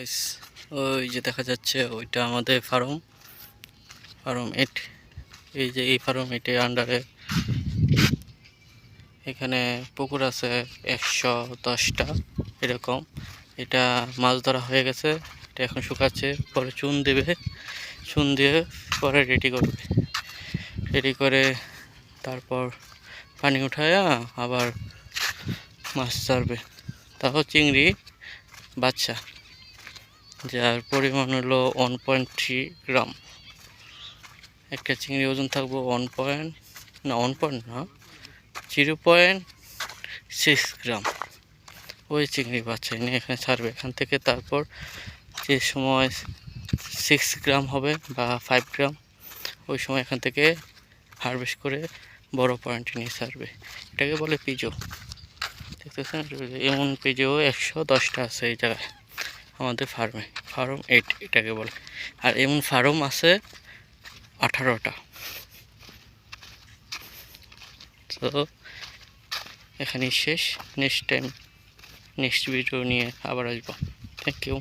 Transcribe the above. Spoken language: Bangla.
গাইস, ওই যে দেখা যাচ্ছে ওইটা আমাদের ফার্ম 8। এই যে এই ফার্ম 8 আন্ডারে এখানে পুকুর আছে 110টা এরকম। এটা মাছ ধরা হয়ে গেছে, এটা এখন শুকাচ্ছে, পরে চুন দেবে, চুন দিয়ে পরে রেডি করে তারপর পানি উঠায়া আবার মাছ ছাড়বে। তাও চিংড়ি বাচ্চা, যার পরিমাণ হলো 1.3 গ্রাম। একটা চিংড়ি ওজন থাকবো 0.6 গ্রাম। ওই চিংড়ি বাচ্চা এনে এখানে ছাড়বে এখান থেকে। তারপর যে সময় 6 গ্রাম হবে বা 5 গ্রাম, ওই সময় এখান থেকে হারভেস্ট করে বড় পয়েন্টে নিয়ে ছাড়বে। এটাকে বলে পিজো। দেখতেছেন, এমন পিজো 110টা আছে এই জায়গায় আমাদের ফার্ম 8 এটাকে বলে। আর এমন ফার্ম আছে 18টা। তো এখানেই শেষ। নেক্সট ভিডিও নিয়ে আবার আসবো। Thank you.